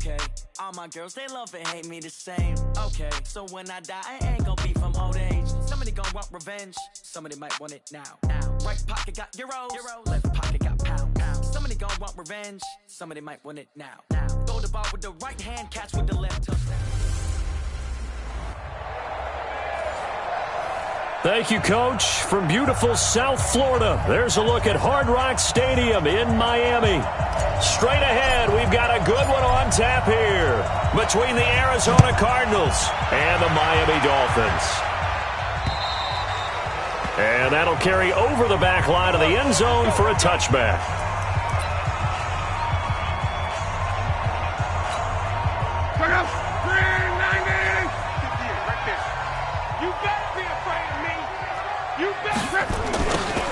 Okay, all my girls, they love and hate me the same. Okay, so when I die, I ain't gonna be from old age. Somebody gonna want revenge, somebody might want it now. Right pocket got euros, left pocket got pounds. Somebody gonna want revenge, somebody might want it now. Throw the ball with the right hand, catch with the left, touchdown. Thank you, Coach. From beautiful South Florida, there's a look at Hard Rock Stadium in Miami. Straight ahead, we've got a good one on tap here between the Arizona Cardinals and the Miami Dolphins. And that'll carry over the back line of the end zone for a touchback.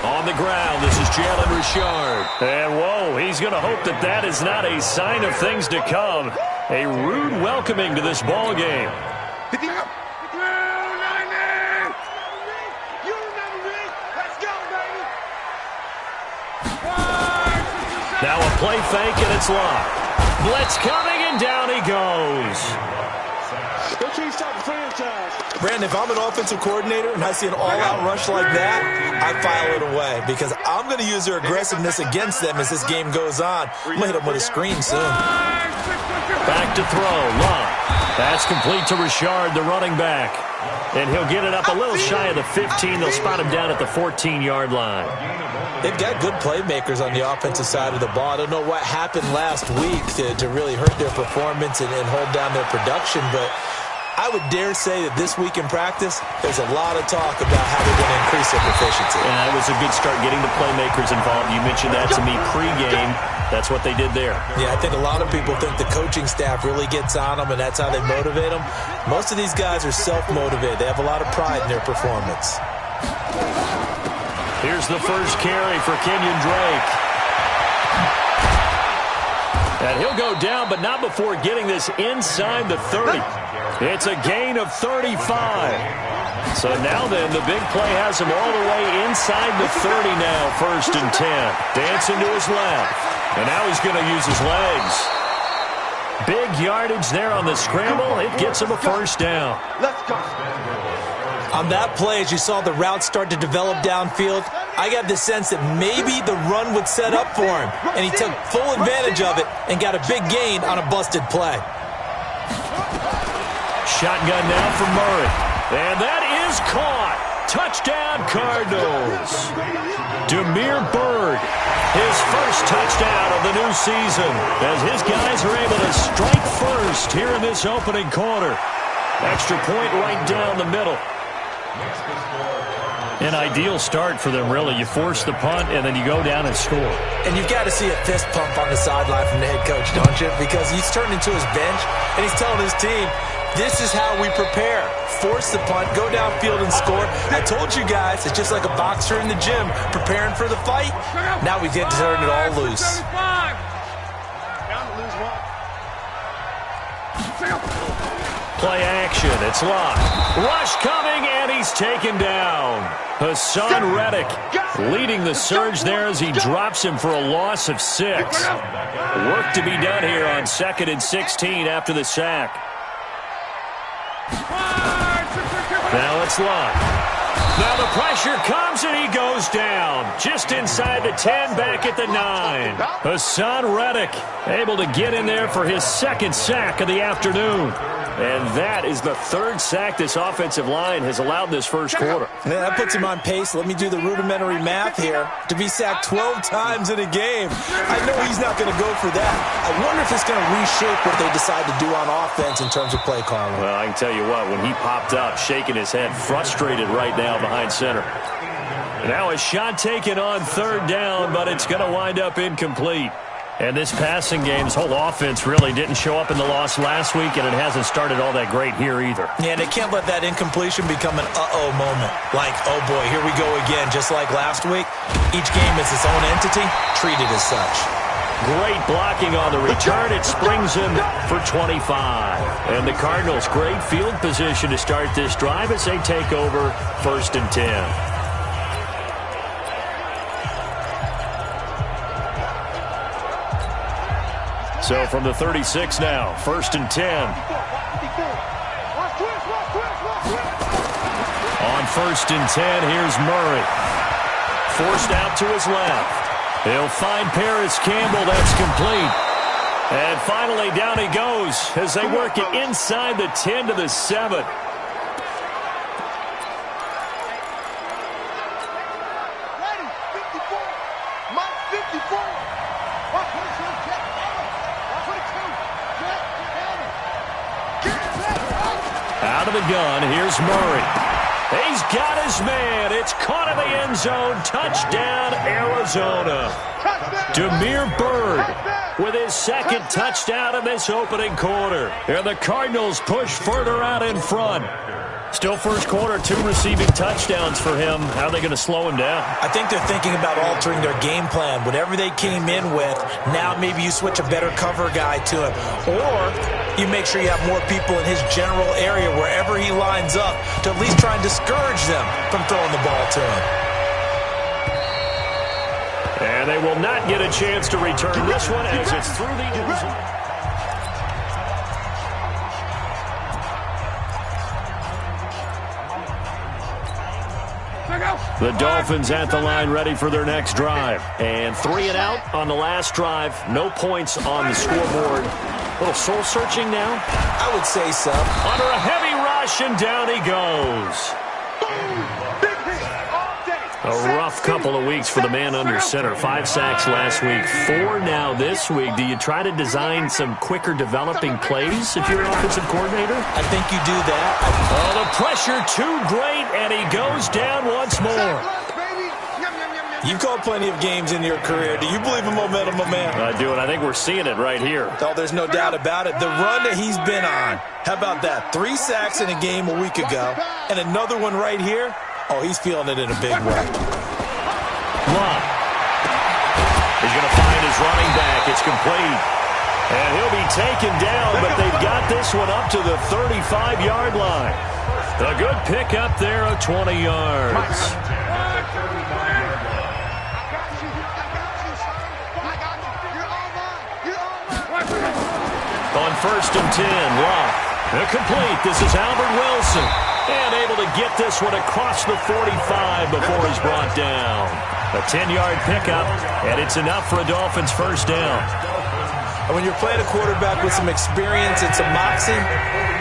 On the ground, this is Jalen Richard. And whoa, he's going to hope that that is not a sign of things to come. A rude welcoming to this ball game. Now a play fake, and it's locked. Blitz coming, and down he goes. Brandon, if I'm an offensive coordinator and I see an all-out rush like that, I file it away because I'm going to use their aggressiveness against them as this game goes on. I'm going to hit them with a screen soon. Back to throw. Love. That's complete to Richard, the running back. And he'll get it up a little shy of the 15. They'll spot him down at the 14-yard line. They've got good playmakers on the offensive side of the ball. I don't know what happened last week to really hurt their performance and hold down their production, but I would dare say that this week in practice, there's a lot of talk about how they're going to increase their proficiency. And that was a good start getting the playmakers involved. You mentioned that to me pregame. That's what they did there. Yeah, I think a lot of people think the coaching staff really gets on them, and that's how they motivate them. Most of these guys are self-motivated. They have a lot of pride in their performance. Here's the first carry for Kenyon Drake. And he'll go down, but not before getting this inside the 30. It's a gain of 35. So now then, the big play has him all the way inside the 30 now, 1st and 10. Dancing to his left. And now he's going to use his legs. Big yardage there on the scramble. It gets him a first down. Let's go. On that play, as you saw the route start to develop downfield, I got the sense that maybe the run would set up for him. And he took full advantage of it and got a big gain on a busted play. Shotgun now for Murray. And that is caught. Touchdown, Cardinals. Demir Bird, his first touchdown of the new season, as his guys are able to strike first here in this opening quarter. Extra point right down the middle. An ideal start for them, really. You force the punt, and then you go down and score. And you've got to see a fist pump on the sideline from the head coach, don't you? Because he's turned into his bench, and he's telling his team, this is how we prepare. Force the punt, go downfield and score. I told you guys, it's just like a boxer in the gym preparing for the fight. Now we get to turn it all loose. Play action, it's locked. Rush coming, and he's taken down. Hassan Reddick leading the surge there as he drops him for a loss of 6. Work to be done here on 2nd and 16 after the sack. Now it's locked. Now the pressure comes, and he goes down. Just inside the 10, back at the 9. Hassan Reddick able to get in there for his 2nd sack of the afternoon. And that is the 3rd sack this offensive line has allowed this first quarter. Yeah, that puts him on pace. Let me do the rudimentary math here. To be sacked 12 times in a game, I know he's not going to go for that. I wonder if it's going to reshape what they decide to do on offense in terms of play calling. Well, I can tell you what, when he popped up, shaking his head, frustrated right now behind center. Now a shot taken on 3rd down, but it's going to wind up incomplete. And this passing game, this whole offense really didn't show up in the loss last week, and it hasn't started all that great here either. Yeah, and they can't let that incompletion become an uh-oh moment. Like, oh boy, here we go again, just like last week. Each game is its own entity, treated as such. Great blocking on the return. It springs him for 25. And the Cardinals, great field position to start this drive as they take over 1st and 10. So from the 36 now, 1st and 10. On 1st and 10, here's Murray. Forced out to his left. He'll find Paris Campbell. That's complete. And finally, down he goes as they work it inside the 10 to the 7. Out of the gun, here's Murray. He's got his man. It's caught in the end zone. Touchdown, Arizona. Damiere Byrd with his second touchdown in this opening quarter. And the Cardinals push further out in front. Still first quarter, 2 receiving touchdowns for him. How are they going to slow him down? I think they're thinking about altering their game plan. Whatever they came in with, now maybe you switch a better cover guy to him. Or you make sure you have more people in his general area wherever he lines up to at least try and discourage them from throwing the ball to him. And they will not get a chance to return this one as it's through the end zone. The Dolphins at the line ready for their next drive. And 3 and out on the last drive. No points on the scoreboard. A little soul-searching now? I would say so. Under a heavy rush, and down he goes. A rough couple of weeks for the man under center. 5 sacks last week, 4 now this week. Do you try to design some quicker developing plays if you're an offensive coordinator? I think you do that. Oh, the pressure too great, and he goes down once more. You've called plenty of games in your career. Do you believe in momentum, my man? I do, and I think we're seeing it right here. Oh, there's no doubt about it. The run that he's been on. How about that? 3 sacks in a game a week ago, and another one right here. Oh, he's feeling it in a big way. Love. He's going to find his running back. It's complete. And he'll be taken down, but they've got this one up to the 35-yard line. A good pickup there of 20 yards. On 1st and 10, Love. Complete. This is Albert Wilson. And able to get this one across the 45 before he's brought down. A 10-yard pickup, and it's enough for a Dolphins first down. And when you're playing a quarterback with some experience and some moxie,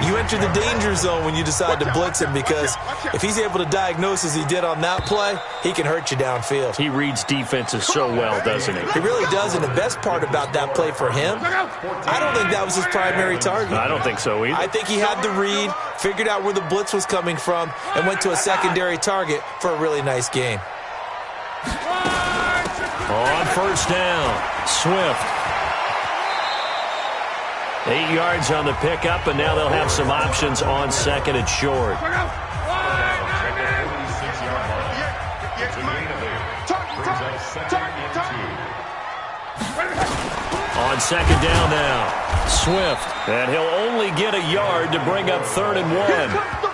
you enter the danger zone when you decide to blitz him, because if he's able to diagnose as he did on that play, he can hurt you downfield. He reads defenses so well, doesn't he? He really does, and the best part about that play for him, I don't think that was his primary target. I don't think so either. I think he had the read, figured out where the blitz was coming from, and went to a secondary target for a really nice game. On first down, Swift. 8 yards on the pickup, and now they'll have some options on second and short. On second down now, Swift. And he'll only get a yard to bring up 3rd and 1.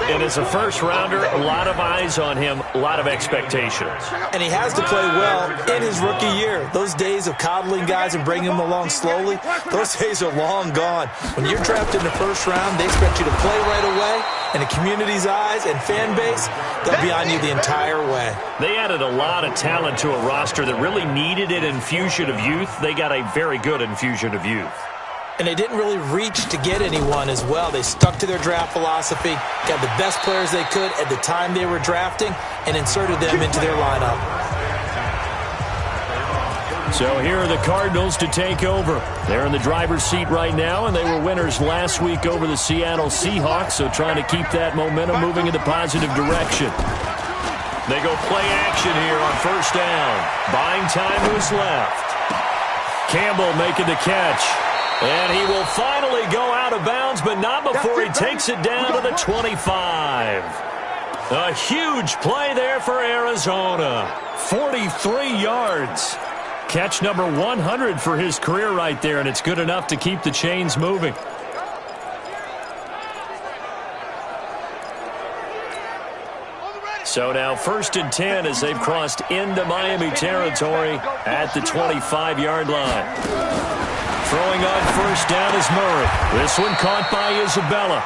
And as a first-rounder, a lot of eyes on him, a lot of expectations. And he has to play well in his rookie year. Those days of coddling guys and bringing them along slowly, those days are long gone. When you're drafted in the first round, they expect you to play right away. And the community's eyes and fan base, they'll be on you the entire way. They added a lot of talent to a roster that really needed an infusion of youth. They got a very good infusion of youth. And they didn't really reach to get anyone as well. They stuck to their draft philosophy, got the best players they could at the time they were drafting, and inserted them into their lineup. So here are the Cardinals to take over. They're in the driver's seat right now, and they were winners last week over the Seattle Seahawks, so trying to keep that momentum moving in the positive direction. They go play action here on first down. Buying time to his left. Campbell making the catch. And he will finally go out of bounds, but not before he takes it down to the 25. A huge play there for Arizona. 43 yards. Catch number 100 for his career right there, and it's good enough to keep the chains moving. So now 1st and 10 as they've crossed into Miami territory at the 25-yard line. Throwing on first down is Murray. This one caught by Isabella.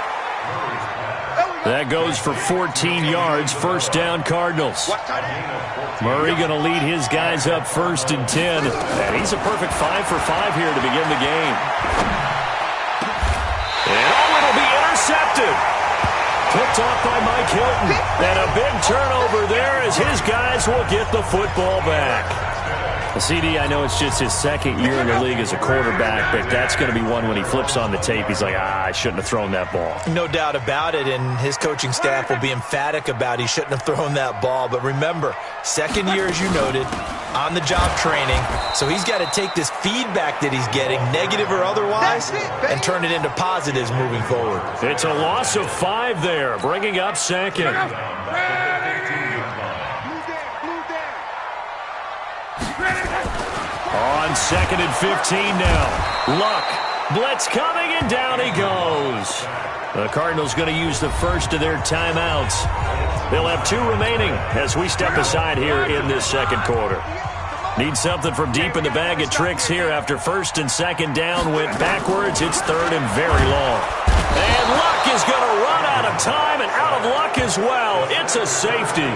That goes for 14 yards, first down Cardinals. Murray going to lead his guys up 1st and 10. And he's a perfect 5 for 5 here to begin the game. And it'll be intercepted. Picked off by Mike Hilton. And a big turnover there as his guys will get the football back. CD, I know it's just his 2nd year in the league as a quarterback, but that's going to be one when he flips on the tape, he's like, I shouldn't have thrown that ball. No doubt about it, and his coaching staff will be emphatic about he shouldn't have thrown that ball. But remember, 2nd year, as you noted, on-the-job training, so he's got to take this feedback that he's getting, negative or otherwise, and turn it into positives moving forward. It's a loss of 5 there, bringing up 2nd. On 2nd and 15 now. Luck. Blitz coming, and down he goes. The Cardinals going to use the first of their timeouts. They'll have 2 remaining as we step aside here in this 2nd quarter. Need something from deep in the bag of tricks here after 1st and 2nd down went backwards. It's 3rd and very long. And Luck is going to run out of time and out of luck as well. It's a safety.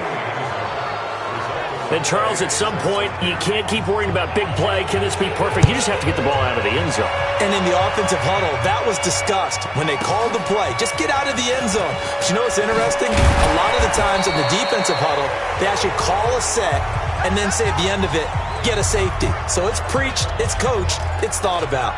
And, Charles, at some point, you can't keep worrying about big play. Can this be perfect? You just have to get the ball out of the end zone. And in the offensive huddle, that was discussed when they called the play. Just get out of the end zone. But you know what's interesting? A lot of the times in the defensive huddle, they actually call a set and then say at the end of it, get a safety. So it's preached, it's coached, it's thought about.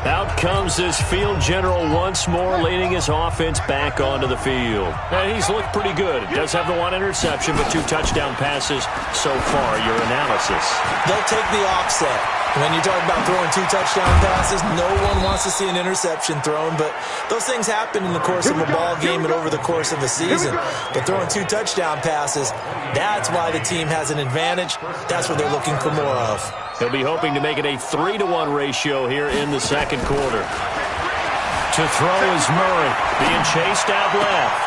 Out comes this field general once more, leading his offense back onto the field. And he's looked pretty good. Does have the 1 interception, but 2 touchdown passes so far. Your analysis. They'll take the offset. When you talk about throwing 2 touchdown passes, no one wants to see an interception thrown, but those things happen in the course of a ball game and over the course of a season. But throwing 2 touchdown passes, that's why the team has an advantage. That's what they're looking for more of. He'll be hoping to make it a 3-to-1 ratio here in the 2nd quarter. To throw is Murray, being chased out left.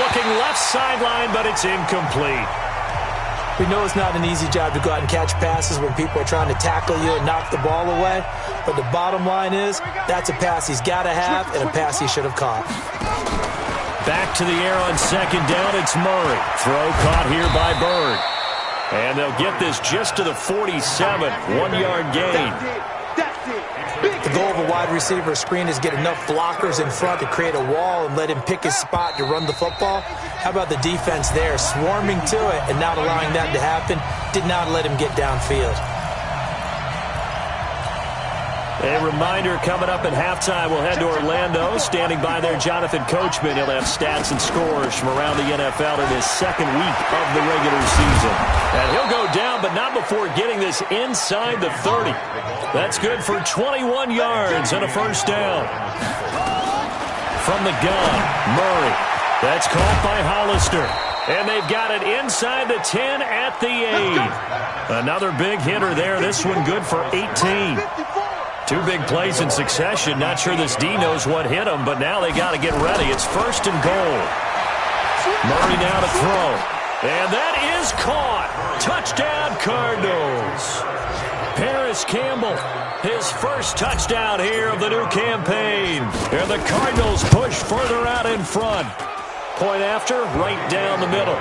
Looking left sideline, but it's incomplete. We know it's not an easy job to go out and catch passes when people are trying to tackle you and knock the ball away. But the bottom line is, that's a pass he's got to have and a pass he should have caught. Back to the air on 2nd down, it's Murray. Throw caught here by Bird. And they'll get this just to the 47, 1-yard gain. The goal of a wide receiver screen is get enough blockers in front to create a wall and let him pick his spot to run the football. How about the defense there, swarming to it and not allowing that to happen? Did not let him get downfield. A reminder coming up at halftime, we'll head to Orlando. Standing by there, Jonathan Coachman. He'll have stats and scores from around the NFL in his 2nd week of the regular season. And he'll go down, but not before getting this inside the 30. That's good for 21 yards and a first down. From the gun, Murray. That's caught by Hollister. And they've got it inside the 10 at the 8. Another big hitter there. This one good for 18. 2 big plays in succession. Not sure this D knows what hit him, but now they got to get ready. It's 1st and goal. Murray now to throw. And that is caught. Touchdown, Cardinals. Paris Campbell, his first touchdown here of the new campaign. And the Cardinals push further out in front. Point after, right down the middle.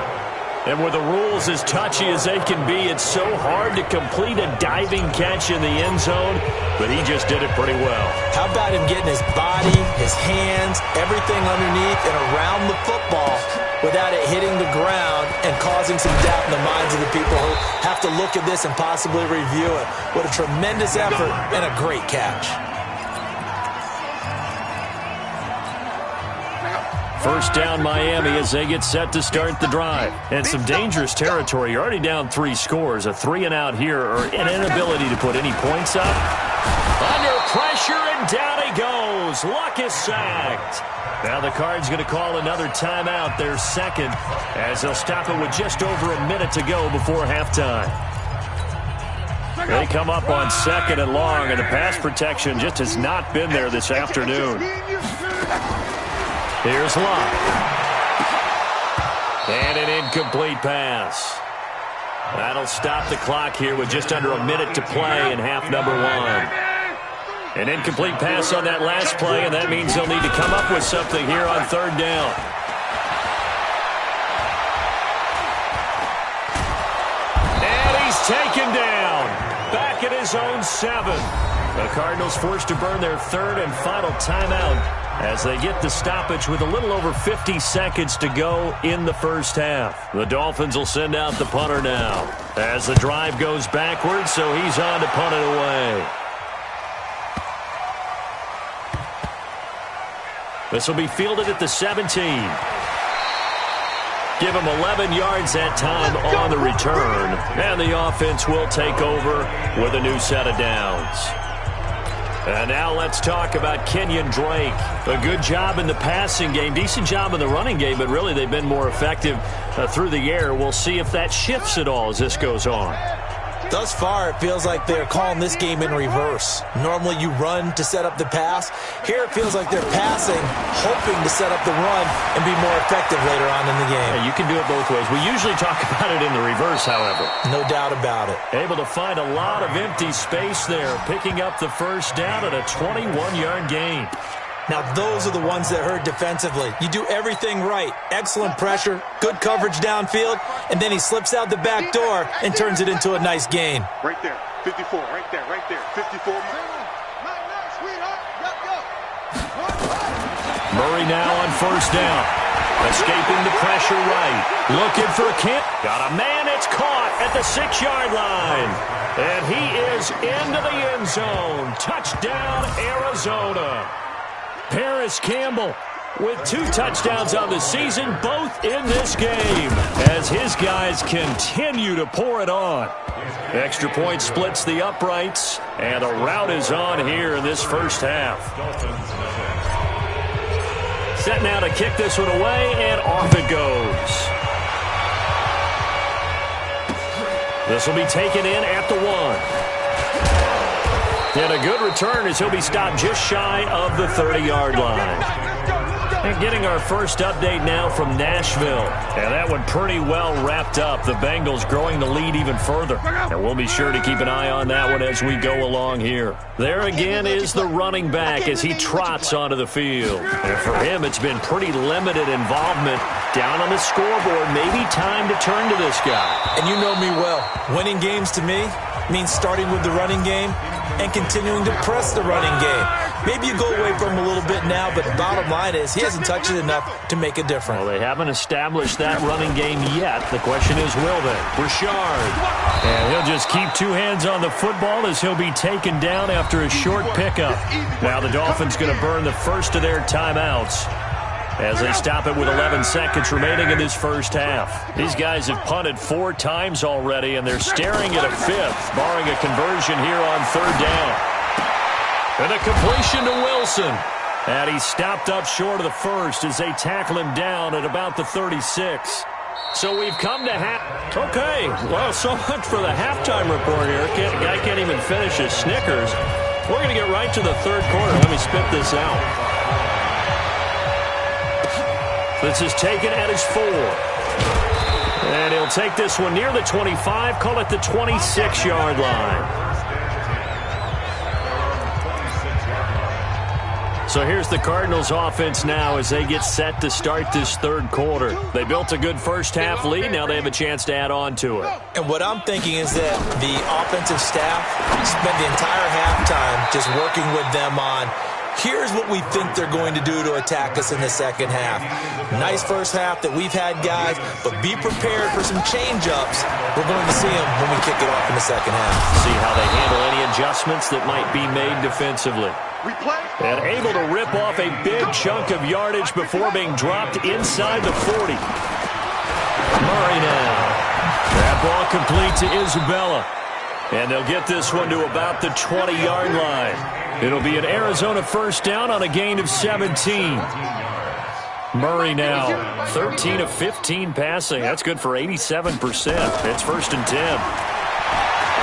And with the rules as touchy as they can be, it's so hard to complete a diving catch in the end zone, but he just did it pretty well. How about him getting his body, his hands, everything underneath and around the football without it hitting the ground and causing some doubt in the minds of the people who have to look at this and possibly review it. What a tremendous effort and a great catch. First down Miami as they get set to start the drive. And some dangerous territory. You're already down 3 scores. A 3-and-out here or an inability to put any points up. Under pressure and down he goes. Luck is sacked. Now the Cards going to call another timeout, their 2nd, as they'll stop it with just over a minute to go before halftime. They come up on 2nd and long, and the pass protection just has not been there this afternoon. Here's Luck. And an incomplete pass. That'll stop the clock here with just under a minute to play in half number 1. An incomplete pass on that last play, and that means they'll need to come up with something here on third down. And he's taken down. Back at his own 7. The Cardinals forced to burn their third and final timeout as they get the stoppage with a little over 50 seconds to go in the first half. The Dolphins will send out the punter now as the drive goes backwards, so he's on to punt it away. This will be fielded at the 17. Give him 11 yards that time on the return, and the offense will take over with a new set of downs. And now let's talk about Kenyon Drake. A good job in the passing game, decent job in the running game, but really they've been more effective through the air. We'll see if that shifts at all as this goes on. Thus far, it feels like they're calling this game in reverse. Normally you run to set up the pass. Here it feels like they're passing, hoping to set up the run and be more effective later on in the game. Yeah, you can do it both ways. We usually talk about it in the reverse, however. No doubt about it. Able to find a lot of empty space there, picking up the first down at a 21-yard gain. Now, those are the ones that hurt defensively. You do everything right. Excellent pressure, good coverage downfield, and then he slips out the back door and turns it into a nice gain. Right there, 54, right there, 54. Murray now on first down. Escaping the pressure right. Looking for a kick. Got a man, it's caught at the 6-yard line. And he is into the end zone. Touchdown, Arizona. Paris Campbell with 2 touchdowns on the season, both in this game, as his guys continue to pour it on. Extra point splits the uprights, and the route is on here in this first half. Set now to kick this one away, and off it goes. This will be taken in at the 1. And a good return as he'll be stopped just shy of the 30-yard line. And getting our first update now from Nashville. And that one pretty well wrapped up. The Bengals growing the lead even further. And we'll be sure to keep an eye on that one as we go along here. There again is the running back as he trots onto the field. And for him, it's been pretty limited involvement. Down on the scoreboard, maybe time to turn to this guy. And you know me well. Winning games to me means starting with the running game and continuing to press the running game. Maybe you go away from him a little bit now, but the bottom line is he hasn't touched it enough to make a difference. Well, they haven't established that running game yet. The question is, will they? Richard. And he'll just keep 2 hands on the football as he'll be taken down after a short pickup. Now the Dolphins going to burn the first of their timeouts as they stop it with 11 seconds remaining in this first half. These guys have punted 4 times already, and they're staring at a 5th, barring a conversion here on third down. And a completion to Wilson. And he's stopped up short of the first as they tackle him down at about the 36. So we've come to half. Okay, well, so much for the halftime report here. Guy can't even finish his Snickers. We're going to get right to the third quarter. Let me spit this out. This is taken at his 4. And he'll take this one near the 25, call it the 26-yard line. So here's the Cardinals offense now as they get set to start this third quarter. They built a good first half lead. Now they have a chance to add on to it. And what I'm thinking is that the offensive staff spent the entire halftime just working with them on, here's what we think they're going to do to attack us in the second half. Nice first half that we've had, guys, but be prepared for some change-ups. We're going to see them when we kick it off in the second half. See how they handle any adjustments that might be made defensively. And able to rip off a big chunk of yardage before being dropped inside the 40. Murray now. That ball complete to Isabella. And they'll get this one to about the 20-yard line. It'll be an Arizona first down on a gain of 17. Murray now, 13 of 15 passing. That's good for 87%. It's first and 10.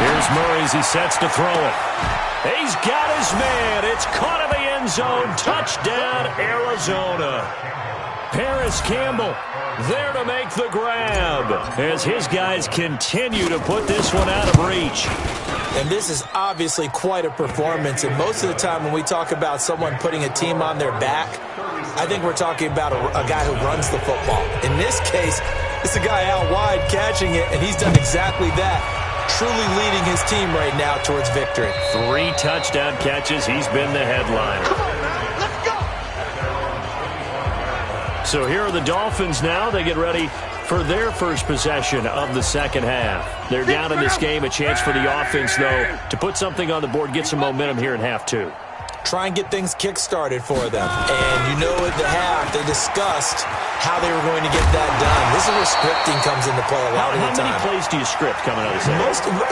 Here's Murray as he sets to throw it. He's got his man. It's caught in the end zone. Touchdown, Arizona. Paris Campbell there to make the grab as his guys continue to put this one out of reach. And this is obviously quite a performance. And most of the time when we talk about someone putting a team on their back, I think we're talking about a guy who runs the football. In this case, it's a guy out wide catching it, and he's done exactly that. Truly leading his team right now towards victory. 3 touchdown catches. He's been the headliner. Come on, man. Let's go. So here are the Dolphins now. They get ready for their first possession of the second half. They're down in this game. A chance for the offense, though, to put something on the board, get some momentum here in half 2. Try and get things kick-started for them. And you know at the half, they discussed how they were going to get that done. This is where scripting comes into play a lot of the time. How many plays do you script coming out of this?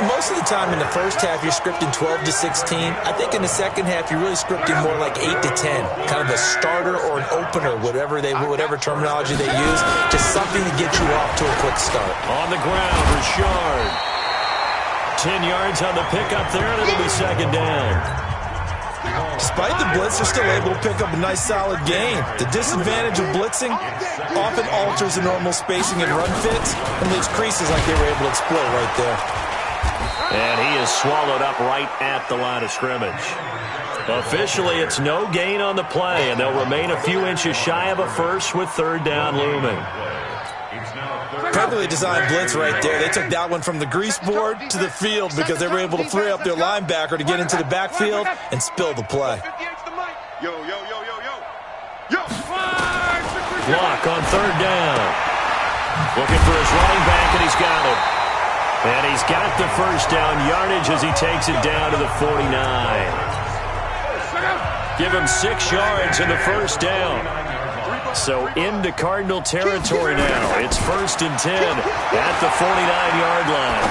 Most of the time in the first half, you're scripting 12 to 16. I think in the second half, you're really scripting more like 8 to 10. Kind of a starter or an opener, whatever terminology they use. Just something to get you off to a quick start. On the ground, Richard. 10 yards on the pickup there, and it'll be second down. Despite the blitz, they're still able to pick up a nice, solid gain. The disadvantage of blitzing often alters the normal spacing and run fits and leaves creases like they were able to exploit right there. And he is swallowed up right at the line of scrimmage. Officially, it's no gain on the play, and they'll remain a few inches shy of a first with third down looming. Perfectly designed blitz right there. They took that one from the grease board to the field because they were able to free up their linebacker to get into the backfield and spill the play. Yo. Block on third down. Looking for his running back, and he's got it. And he's got the first down yardage as he takes it down to the 49. Give him 6 yards in the first down. So into Cardinal territory now. It's 1st and 10 at the 49-yard line.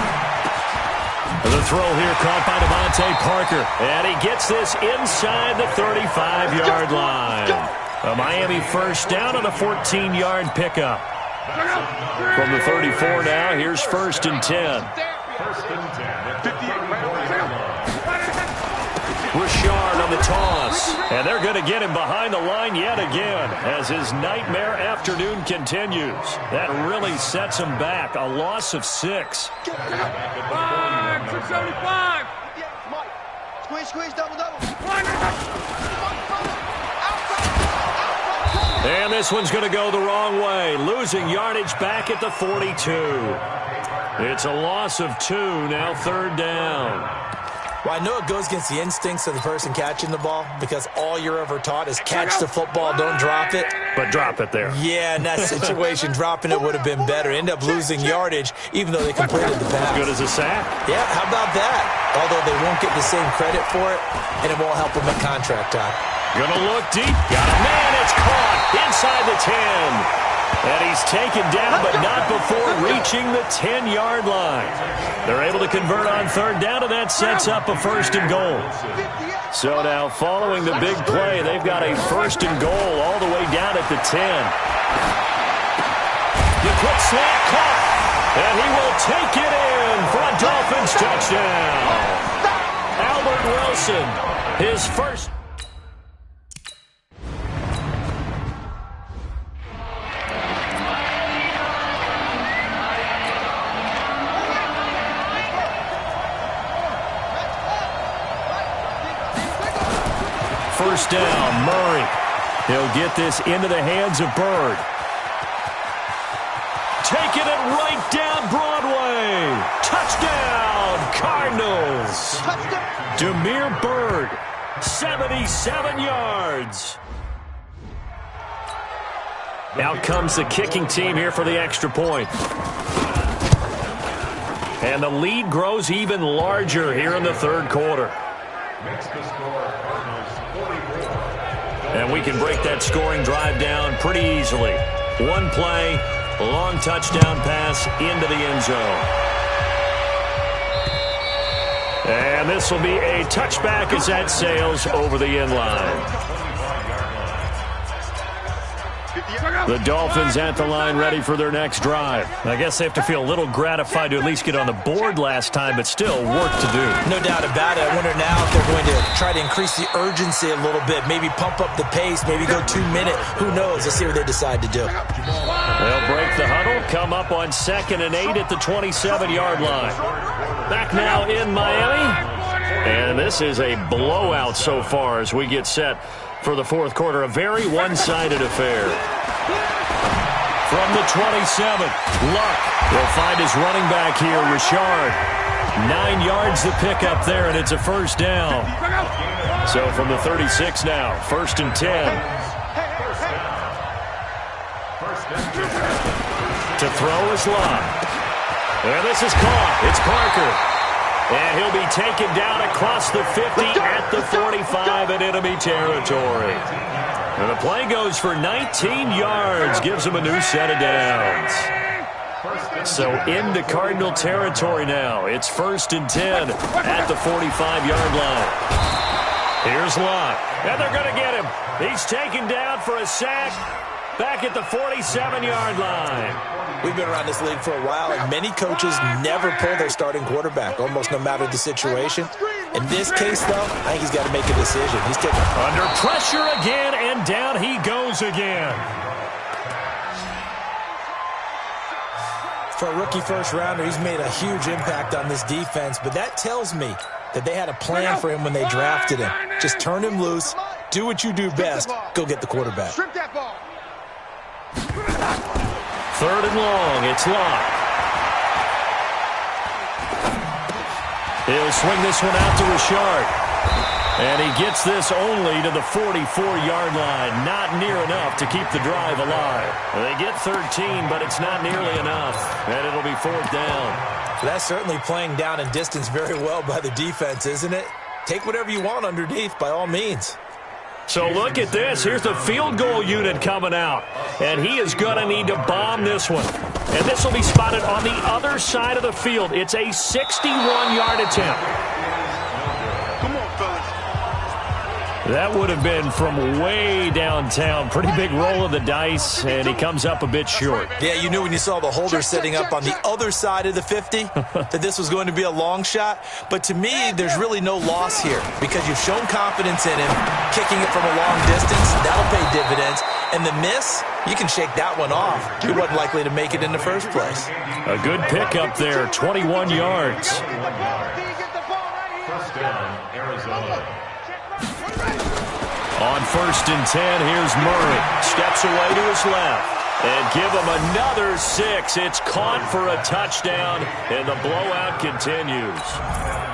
The throw here caught by Devontae Parker. And he gets this inside the 35-yard line. A Miami first down on a 14-yard pickup. From the 34 now, here's 1st and 10. Richard on the toss. And they're going to get him behind the line yet again as his nightmare afternoon continues. That really sets him back. A loss of 6. 675. Squeeze, double. And this one's going to go the wrong way. Losing yardage back at the 42. It's a loss of 2, now third down. Well, I know it goes against the instincts of the person catching the ball because all you're ever taught is catch the football, don't drop it. But drop it there. Yeah, in that situation, dropping it would have been better. End up losing yardage even though they completed the pass. Good as a sack. Yeah, how about that? Although they won't get the same credit for it, and it won't help them at contract time. Gonna look deep. Got a man. It's caught inside the 10. And he's taken down, but not before reaching the 10-yard line. They're able to convert on third down, and that sets up a 1st and goal. So now, following the big play, they've got a 1st and goal all the way down at the 10. The quick snap caught, and he will take it in for a Dolphins touchdown. Albert Wilson, his first. First down, Murray. He'll get this into the hands of Bird. Taking it right down Broadway. Touchdown, Cardinals. Damiere Byrd, 77 yards. Out comes the kicking team here for the extra point. And the lead grows even larger here in the third quarter. And we can break that scoring drive down pretty easily. One play, a long touchdown pass into the end zone. And this will be a touchback as that sails over the end line. The Dolphins at the line ready for their next drive. I guess they have to feel a little gratified to at least get on the board last time, but still work to do. No doubt about it. I wonder now if they're going to try to increase the urgency a little bit, maybe pump up the pace, maybe go 2 minute. Who knows? Let's see what they decide to do. They'll break the huddle, come up on 2nd and 8 at the 27-yard line. Back now in Miami. And this is a blowout so far as we get set for the fourth quarter. A very one-sided affair. From the 27, Luck will find his running back here, Richard. 9 yards to pick up there, and it's a first down. So from the 36 now, 1st and 10. To throw is Luck. And this is caught. It's Parker. And he'll be taken down across the 50 at the 45 in enemy territory. And the play goes for 19 yards, gives him a new set of downs. So into Cardinal territory now. It's 1st and 10 at the 45-yard line. Here's Lott. And they're going to get him. He's taken down for a sack back at the 47-yard line. We've been around this league for a while, and many coaches never pull their starting quarterback, almost no matter the situation. In this case, though, I think he's got to make a decision. He's taking under pressure again, and down he goes again. For a rookie first-rounder, he's made a huge impact on this defense, but that tells me that they had a plan for him when they drafted him. Just turn him loose, do what you do best, go get the quarterback. 3rd and long, it's Lott. He'll swing this one out to Richard. And he gets this only to the 44-yard line. Not near enough to keep the drive alive. They get 13, but it's not nearly enough. And it'll be 4th down. So that's certainly playing down and distance very well by the defense, isn't it? Take whatever you want underneath, by all means. So look at this. Here's the field goal unit coming out. And he is going to need to bomb this one. And this will be spotted on the other side of the field. It's a 61-yard attempt. Come on, fellas. That would have been from way downtown. Pretty big roll of the dice, and he comes up a bit short. Yeah, you knew when you saw the holder setting up on the other side of the 50 that this was going to be a long shot. But to me, there's really no loss here because you've shown confidence in him. Kicking it from a long distance, that'll pay dividends. And the miss, you can shake that one off. He wasn't likely to make it in the first place. A good pickup there, 21 yards. On 1st and 10, here's Murray. Steps away to his left. And give him another 6. It's caught for a touchdown, and the blowout continues.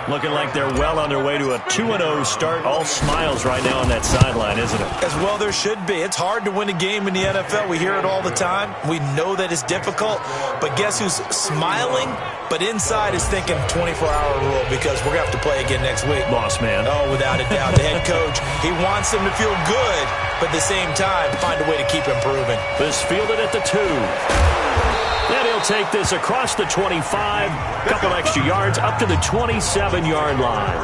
Looking like they're well on their way to a 2-0 start. All smiles right now on that sideline, isn't it? As well there should be. It's hard to win a game in the NFL. We hear it all the time. We know that it's difficult. But guess who's smiling, but inside is thinking 24-hour rule because we're going to have to play again next week. Boss man. Oh, without a doubt. The head coach, he wants them to feel good, but at the same time, find a way to keep improving. This fielded at the 2. Then he'll take this across the 25, a couple extra yards, up to the 27-yard line.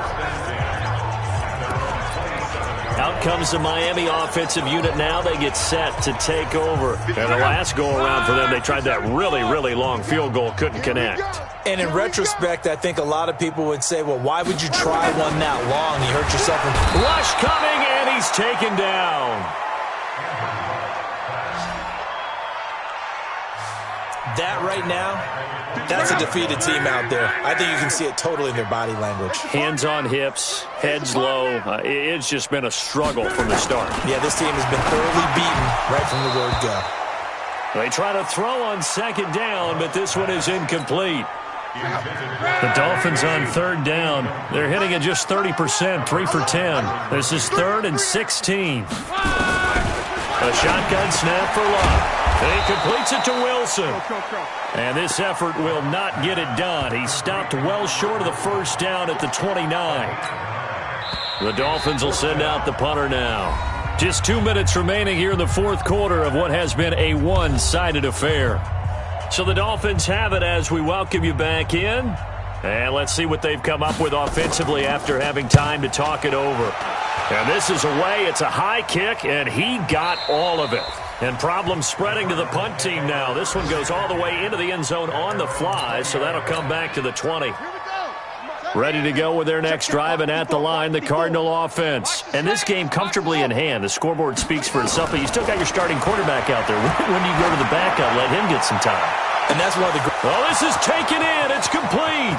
Out comes the Miami offensive unit now. They get set to take over. And the last go-around for them, they tried that really, really long field goal, couldn't connect. And in retrospect, I think a lot of people would say, well, why would you try one that long? You hurt yourself. Rush coming, and he's taken down. That right now, that's a defeated team out there. I think you can see it totally in their body language. Hands on hips, heads low. It's just been a struggle from the start. Yeah, this team has been thoroughly beaten right from the word go. They try to throw on 2nd down, but this one is incomplete. The Dolphins on 3rd down. They're hitting at just 30%, 3 for 10. This is 3rd and 16. A shotgun snap for Lott. And he completes it to Wilson. And this effort will not get it done. He stopped well short of the first down at the 29. The Dolphins will send out the punter now. Just 2 minutes remaining here in the fourth quarter of what has been a one-sided affair. So the Dolphins have it as we welcome you back in. And let's see what they've come up with offensively after having time to talk it over. And this is away. It's a high kick, and he got all of it. And problems spreading to the punt team now. This one goes all the way into the end zone on the fly, so that'll come back to the 20. Ready to go with their next drive, and at the line, the Cardinal offense. And this game comfortably in hand. The scoreboard speaks for itself, but you still got your starting quarterback out there. When do you go to the backup? Let him get some time. And that's one of the... Well, this is taken in. It's complete.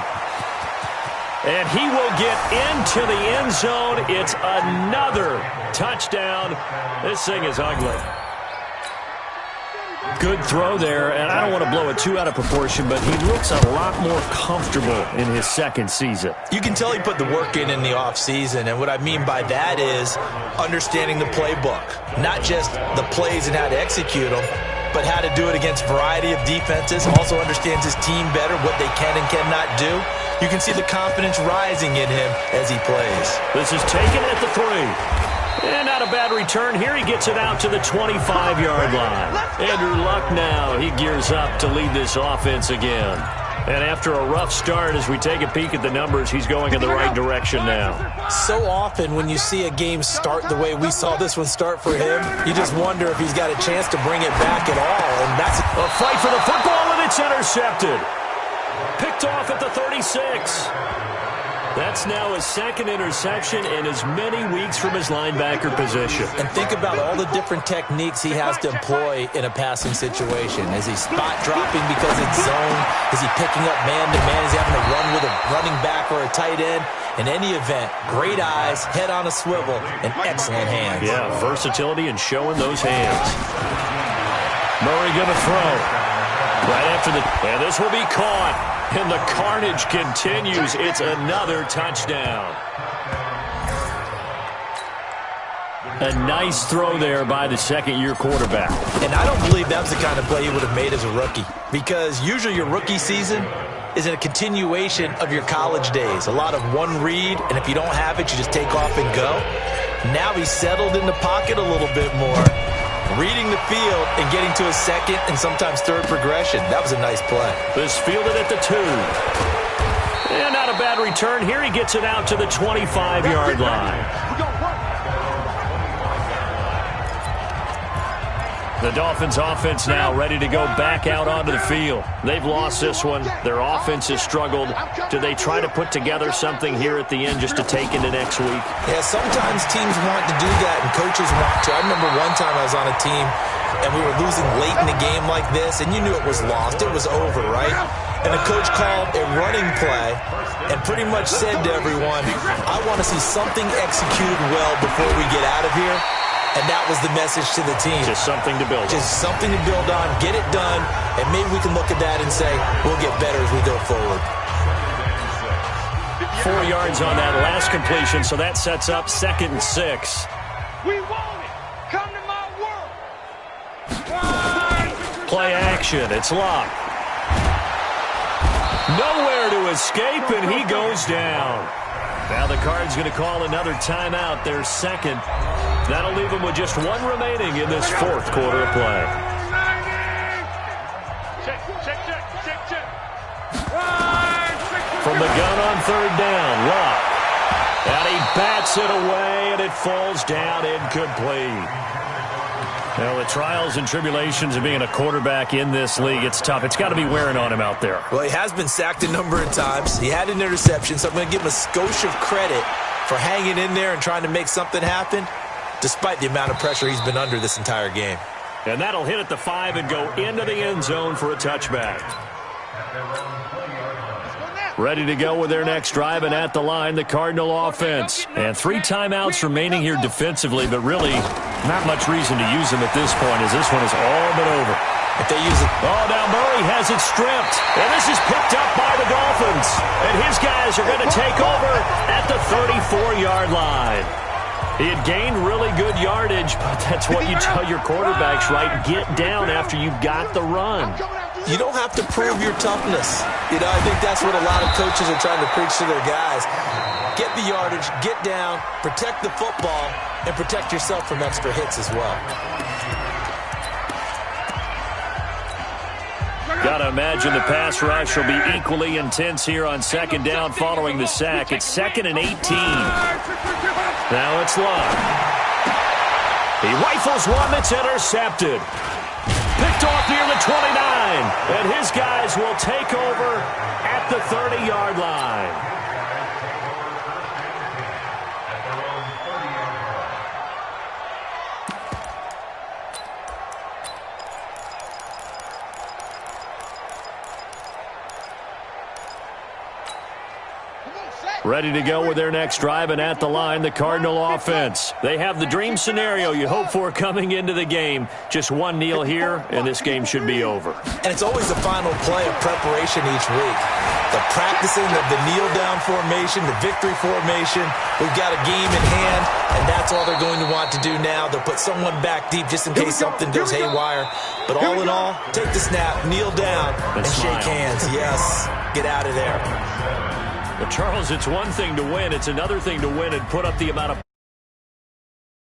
And he will get into the end zone. It's another touchdown. This thing is ugly. Good throw there, and I don't want to blow it too out of proportion, but he looks a lot more comfortable in his second season. You can tell he put the work in the offseason, and what I mean by that is understanding the playbook. Not just the plays and how to execute them, but how to do it against a variety of defenses. Also understands his team better, what they can and cannot do. You can see the confidence rising in him as he plays. This is taken at the 3. And not a bad return. Here he gets it out to the 25-yard line. Andrew Luck now, he gears up to lead this offense again. And after a rough start, as we take a peek at the numbers, he's going in the right direction now. So often when you see a game start the way we saw this one start for him, you just wonder if he's got a chance to bring it back at all. And that's a fight for the football, and it's intercepted. Picked off at the 36. That's now his second interception in as many weeks from his linebacker position. And think about all the different techniques he has to employ in a passing situation. Is he spot dropping because it's zone? Is he picking up man-to-man? Is he having to run with a running back or a tight end? In any event, great eyes, head on a swivel, and excellent hands. Yeah, versatility and showing those hands. Murray going to throw. Right after and this will be caught. And the carnage continues. It's another touchdown. A nice throw there by the second-year quarterback. And I don't believe that was the kind of play he would have made as a rookie. Because usually your rookie season is in a continuation of your college days. A lot of one read, and if you don't have it, you just take off and go. Now he's settled in the pocket a little bit more, reading the field and getting to a second and sometimes third progression. That was a nice play. This fielded at the 2. And not a bad return. Here he gets it out to the 25-yard line. The Dolphins offense now ready to go back out onto the field. They've lost this one. Their offense has struggled. Do they try to put together something here at the end just to take into next week? Yeah, sometimes teams want to do that and coaches want to. I remember one time I was on a team and we were losing late in the game like this, and you knew it was lost. It was over, right? And the coach called a running play and pretty much said to everyone, I want to see something executed well before we get out of here. And that was the message to the team. Just something to build on. Just something to build on, get it done, and maybe we can look at that and say, we'll get better as we go forward. 4 yards on that last completion, so that sets up 2nd and 6. We want it. Come to my world. Play action. It's Luck. Nowhere to escape, and he goes down. Now the Cards going to call another timeout, their second. That'll leave them with just one remaining in this 4th quarter of play. From the gun on 3rd down, Luck. And he bats it away, and it falls down incomplete. Well, the trials and tribulations of being a quarterback in this league, it's tough. It's got to be wearing on him out there. Well, he has been sacked a number of times. He had an interception, so I'm going to give him a skosh of credit for hanging in there and trying to make something happen, despite the amount of pressure he's been under this entire game. And that'll hit at the 5 and go into the end zone for a touchback. Ready to go with their next drive, and at the line, the Cardinal offense. And 3 timeouts remaining here defensively, but really not much reason to use them at this point, as this one is all but over. If they use it. Oh, now Murray has it stripped. And this is picked up by the Dolphins. And his guys are going to take over at the 34-yard line. He had gained really good yardage, but that's what you tell your quarterbacks, right? Get down after you've got the run. You don't have to prove your toughness. You know, I think that's what a lot of coaches are trying to preach to their guys. Get the yardage, get down, protect the football, and protect yourself from extra hits as well. Got to imagine the pass rush will be equally intense here on 2nd down following the sack. It's 2nd and 18. Now it's Luck. He rifles one that's intercepted. Picked off near the 29. And his guys will take over at the 30-yard line. Ready to go with their next drive, and at the line, the Cardinal offense. They have the dream scenario you hope for coming into the game. Just one kneel here, and this game should be over. And it's always the final play of preparation each week. The practicing of the kneel-down formation, the victory formation. We've got a game in hand, and that's all they're going to want to do now. They'll put someone back deep just in case something goes haywire. But all in all, take the snap, kneel down, and shake hands. Yes, get out of there. Well, Charles, it's one thing to win. It's another thing to win and put up the amount of